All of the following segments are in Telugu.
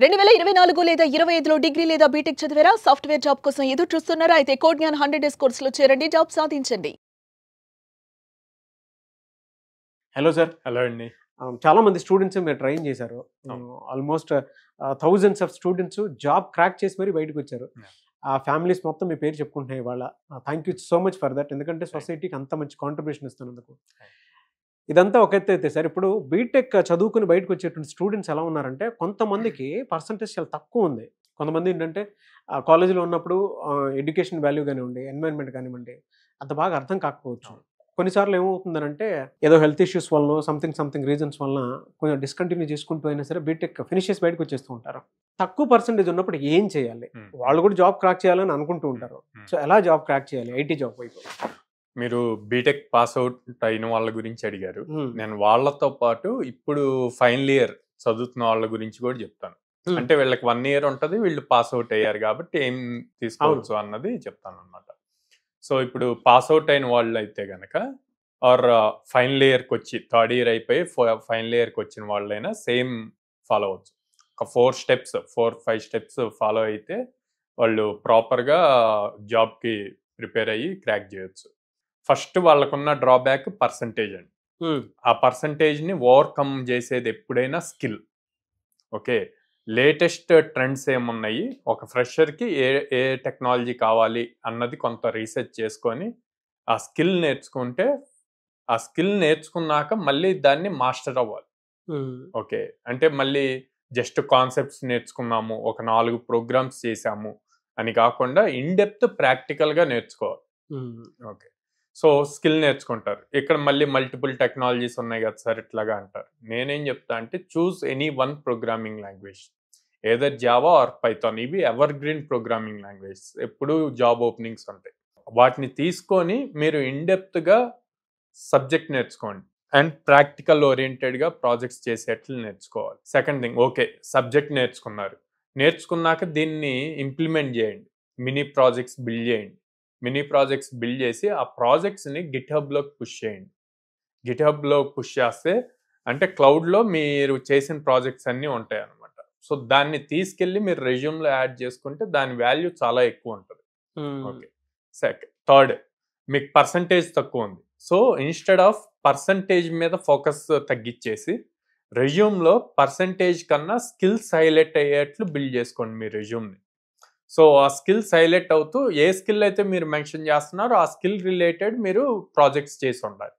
2024 లేదా 25లో డిగ్రీ లేదా బీటెక్ చదివారా? సాఫ్ట్‌వేర్ జాబ్ కోసం ఎదురు చూస్తున్నారా? అయితే కోడ్ జ్ఞాన్ 100 డేస్ కోర్సులో చేరండి. జాబ్ సాధించండి. Hello sir. హలో అండి. చాలా మంది స్టూడెంట్స్ మీరు ట్రైన్ చేశారు. అవును. Almost thousands of students job crack చేసి మరీ బయటకు వచ్చారు. Yeah. ఆ ఫ్యామిలీస్ మొత్తం మీ పేరు చెప్పుకుంటున్నాయి ఇవాళ. Thank you so much for that. ఎందుకంటే సొసైటీకి అంత మంచి కాంట్రిబ్యూషన్ ఇస్తున్నందుకు. ఇదంతా ఒక ఎత్తు అయితే సార్, ఇప్పుడు బీటెక్ చదువుకుని బయటకు వచ్చేటువంటి స్టూడెంట్స్ ఎలా ఉన్నారంటే, కొంతమందికి పర్సంటేజ్ చాలా తక్కువ ఉంది. కొంతమంది ఏంటంటే కాలేజీలో ఉన్నప్పుడు ఎడ్యుకేషన్ వాల్యూ కానివ్వండి, ఎన్వైరన్మెంట్ కానివ్వండి, అంత బాగా అర్థం కాకపోవచ్చు. కొన్నిసార్లు ఏమవుతుందనంటే ఏదో హెల్త్ ఇష్యూస్ వల్ల సంథింగ్ రీజన్స్ వల్ల కొంచెం డిస్కంటిన్యూ చేసుకుంటూ అయినా సరే బీటెక్ ఫినిష్ చేసి బయటకు వచ్చేస్తూ ఉంటారు. తక్కువ పర్సంటేజ్ ఉన్నప్పుడు ఏం చేయాలి? వాళ్ళు కూడా జాబ్ క్రాక్ చేయాలని అనుకుంటూ ఉంటారు. సో ఎలా జాబ్ క్రాక్ చేయాలి ఐటీ జాబ్ వైపు? మీరు బీటెక్ పాస్ అవుట్ అయిన వాళ్ళ గురించి అడిగారు. నేను వాళ్ళతో పాటు ఇప్పుడు ఫైనల్ ఇయర్ చదువుతున్న వాళ్ళ గురించి కూడా చెప్తాను. అంటే వీళ్ళకి 1 year ఉంటుంది, వీళ్ళు పాస్ అవుట్ అయ్యారు కాబట్టి ఏం తీసుకోవచ్చు అన్నది చెప్తాను అనమాట. సో ఇప్పుడు పాస్ అవుట్ అయిన వాళ్ళు అయితే గనక ఆర్ ఫైనల్ ఇయర్కి వచ్చి థర్డ్ ఇయర్ అయిపోయి ఫైనల్ ఇయర్కి వచ్చిన వాళ్ళైనా సేమ్ ఫాలో అవచ్చు. ఒక 4-5 స్టెప్స్ ఫాలో అయితే వాళ్ళు ప్రాపర్గా జాబ్కి ప్రిపేర్ అయ్యి క్రాక్ చేయొచ్చు. ఫస్ట్ వాళ్ళకున్న డ్రాబ్యాక్ పర్సంటేజ్ అండి. ఆ పర్సంటేజ్ని ఓవర్కమ్ చేసేది ఎప్పుడైనా స్కిల్. ఓకే, లేటెస్ట్ ట్రెండ్స్ ఏమున్నాయి, ఒక ఫ్రెషర్కి ఏ టెక్నాలజీ కావాలి అన్నది కొంత రీసెర్చ్ చేసుకొని ఆ స్కిల్ నేర్చుకుంటే, ఆ స్కిల్ నేర్చుకున్నాక మళ్ళీ దాన్ని మాస్టర్ అవ్వాలి. ఓకే, అంటే మళ్ళీ జస్ట్ కాన్సెప్ట్స్ నేర్చుకున్నాము, ఒక 4 ప్రోగ్రామ్స్ చేసాము అని కాకుండా ఇన్ డెప్త్ ప్రాక్టికల్గా నేర్చుకోవాలి. ఓకే, సో స్కిల్ నేర్చుకుంటారు. ఇక్కడ మళ్ళీ మల్టిపుల్ టెక్నాలజీస్ ఉన్నాయి కదా సార్ ఇట్లాగా అంటారు. నేనేం చెప్తా అంటే choose any one programming language, either Java or Python. ఇవి ఎవర్ గ్రీన్ ప్రోగ్రామింగ్ లాంగ్వేజ్, ఎప్పుడు జాబ్ ఓపెనింగ్స్ ఉంటాయి. వాటిని తీసుకొని మీరు ఇన్డెప్త్గా సబ్జెక్ట్ నేర్చుకోండి అండ్ ప్రాక్టికల్ ఓరియంటెడ్గా ప్రాజెక్ట్స్ చేసేట్లు నేర్చుకోవాలి. సెకండ్ థింగ్, ఓకే సబ్జెక్ట్ నేర్చుకున్నాక దీన్ని ఇంప్లిమెంట్ చేయండి. మినీ ప్రాజెక్ట్స్ బిల్డ్ చేసి ఆ ప్రాజెక్ట్స్ని గిట్హబ్లోకి పుష్ చేయండి. గిట్హబ్లో పుష్ చేస్తే అంటే క్లౌడ్లో మీరు చేసిన ప్రాజెక్ట్స్ అన్నీ ఉంటాయి అన్నమాట. సో దాన్ని తీసుకెళ్ళి మీరు రెజ్యూమ్లో యాడ్ చేసుకుంటే దాని వాల్యూ చాలా ఎక్కువ ఉంటుంది. ఓకే, థర్డ్, మీకు పర్సంటేజ్ తక్కువ ఉంది. సో ఇన్స్టెడ్ ఆఫ్ పర్సంటేజ్ మీద ఫోకస్ తగ్గించేసి రెజ్యూమ్లో పర్సంటేజ్ కన్నా స్కిల్స్ హైలైట్ అయ్యేట్లు బిల్డ్ చేసుకోండి మీ రెజ్యూమ్ని. సో ఆ స్కిల్స్ హైలైట్ అవుతూ ఏ స్కిల్ అయితే మీరు మెన్షన్ చేస్తున్నారో ఆ స్కిల్ రిలేటెడ్ మీరు ప్రాజెక్ట్స్ చేసి ఉండాలి.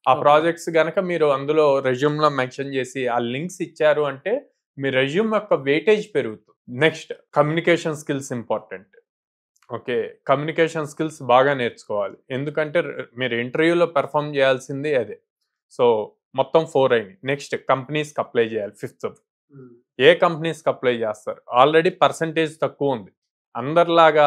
ఆ ప్రాజెక్ట్స్ కనుక మీరు అందులో రెజ్యూమ్లో మెన్షన్ చేసి ఆ లింక్స్ ఇచ్చారు అంటే మీ రెజ్యూమ్ యొక్క వెయిటేజ్ పెరుగుతుంది. Next, communication skills important. Okay, communication skills బాగా నేర్చుకోవాలి. ఎందుకంటే మీరు ఇంటర్వ్యూలో పెర్ఫామ్ చేయాల్సింది అదే. సో మొత్తం 4 అయినాయి. నెక్స్ట్, కంపెనీస్కి అప్లై చేయాలి. 5th, ఏ కంపెనీస్కి అప్లై చేస్తారు? ఆల్రెడీ పర్సంటేజ్ తక్కువ ఉంది. అందరిలాగా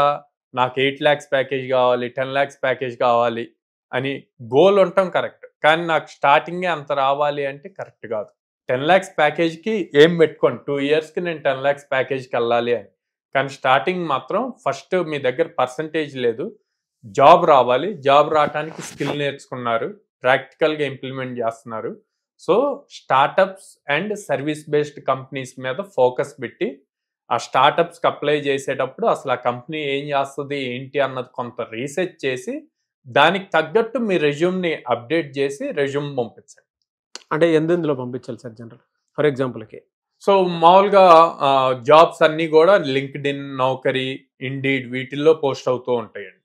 నాకు 8 lakhs ప్యాకేజ్ కావాలి, 10 lakhs ప్యాకేజ్ కావాలి అని గోల్ ఉండటం కరెక్ట్, కానీ నాకు స్టార్టింగే అంత రావాలి అంటే కరెక్ట్ కాదు. 10 lakhs ప్యాకేజ్కి ఏం పెట్టుకోండి, 2 yearsకి నేను 10 lakhs ప్యాకేజ్కి వెళ్ళాలి అని. కానీ స్టార్టింగ్ మాత్రం ఫస్ట్ మీ దగ్గర పర్సంటేజ్ లేదు, జాబ్ రావాలి. జాబ్ రావడానికి స్కిల్ నేర్చుకున్నారు, ప్రాక్టికల్గా ఇంప్లిమెంట్ చేస్తున్నారు. So startups and service based companies మీద ఫోకస్ పెట్టి ఆ స్టార్టప్స్కి అప్లై చేసేటప్పుడు అసలు ఆ కంపెనీ ఏం చేస్తుంది ఏంటి అన్నది కొంత రీసెర్చ్ చేసి దానికి తగ్గట్టు మీ రెజ్యూమ్ని అప్డేట్ చేసి రెజ్యూమ్ పంపించండి. అంటే ఎందులో పంపించాలి సార్ జనరల్? ఫర్ ఎగ్జాంపుల్కి సో మామూలుగా జాబ్స్ అన్నీ కూడా లింక్డ్ఇన్, నౌకరీ, ఇండీడ్ వీటిల్లో పోస్ట్ అవుతూ ఉంటాయండి.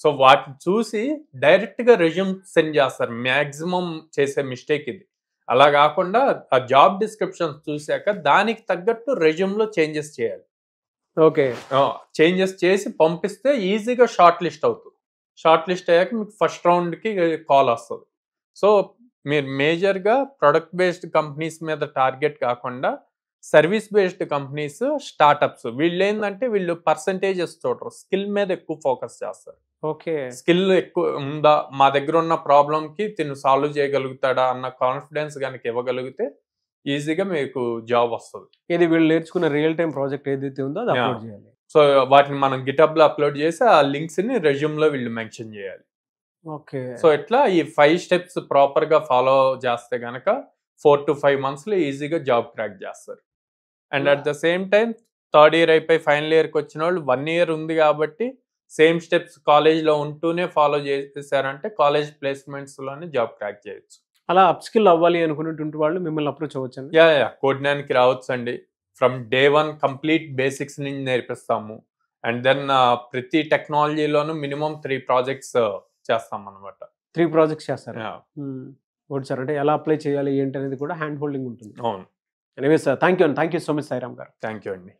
సో వాటిని చూసి డైరెక్ట్గా రెజ్యూమ్ సెండ్ చేస్తారు. మ్యాక్సిమం చేసే మిస్టేక్ ఇది. అలా కాకుండా ఆ జాబ్ డిస్క్రిప్షన్ చూశాక దానికి తగ్గట్టు రెజ్యూమ్లో చేంజెస్ చేయాలి. ఓకే, చేంజెస్ చేసి పంపిస్తే ఈజీగా షార్ట్ లిస్ట్ అవుతుంది. షార్ట్ లిస్ట్ అయ్యాక మీకు ఫస్ట్ రౌండ్కి కాల్ వస్తుంది. సో మీరు మేజర్గా ప్రొడక్ట్ బేస్డ్ కంపెనీస్ మీద టార్గెట్ కాకుండా సర్వీస్ బేస్డ్ కంపెనీస్, స్టార్టప్స్, వీళ్ళు ఏంటంటే వీళ్ళు పర్సంటేజెస్ చూడరు, స్కిల్ మీద ఎక్కువ ఫోకస్ చేస్తారు. ఓకే, స్కిల్ ఎక్కువ ఉందా, మా దగ్గర ఉన్న ప్రాబ్లంకి తిను సాల్వ్ చేయగలుగుతాడా అన్న కాన్ఫిడెన్స్ కనుక ఇవ్వగలిగితే ఈజీగా మీకు జాబ్ వస్తుంది. ఇది వీళ్ళు నేర్చుకున్న రియల్ టైం ప్రాజెక్ట్ ఏదైతే ఉందో అది అప్లోడ్ చేయాలి. సో వాటిని మనం గిటబ్లో అప్లోడ్ చేసి ఆ లింక్స్ని రెజ్యూమ్లో వీళ్ళు మెన్షన్ చేయాలి. ఓకే, సో ఇట్లా ఈ 5 steps ప్రాపర్గా ఫాలో చేస్తే కనుక 4 to 5 monthsలో ఈజీగా జాబ్ క్రాక్ చేస్తారు. And at the same time third year అయిపోయి ఫైనల్ ఇయర్కి వచ్చిన వాళ్ళు 1 ఇయర్ ఉంది కాబట్టి సేమ్ స్టెప్స్ కాలేజ్లో ఉంటూనే ఫాలో చేసేసారంటే కాలేజ్ ప్లేస్మెంట్స్లోనే జాబ్ క్రాక్ చేయొచ్చు. అలా అప్స్కిల్ అవ్వాలి అనుకున్నటువంటి వాళ్ళు మిమ్మల్ని అప్రోచ్ అవ్వచ్చండి. యా కోడ్నానికి రావచ్చు అండి. ఫ్రమ్ డే 1 కంప్లీట్ బేసిక్స్ నుంచి నేర్పిస్తాము. అండ్ దెన్ ప్రతి టెక్నాలజీలోనూ మినిమం 3 ప్రాజెక్ట్స్ చేస్తాం అనమాట. 3 ప్రాజెక్ట్స్ చేస్తారు. ఓకే సార్, అంటే ఎలా అప్లై చేయాలి ఏంటి అనేది కూడా హ్యాండ్ హోల్డింగ్ ఉంటుంది. అవును. Anyway sir, thank you so much Sairam గారు. థ్యాంక్ యూ అండి.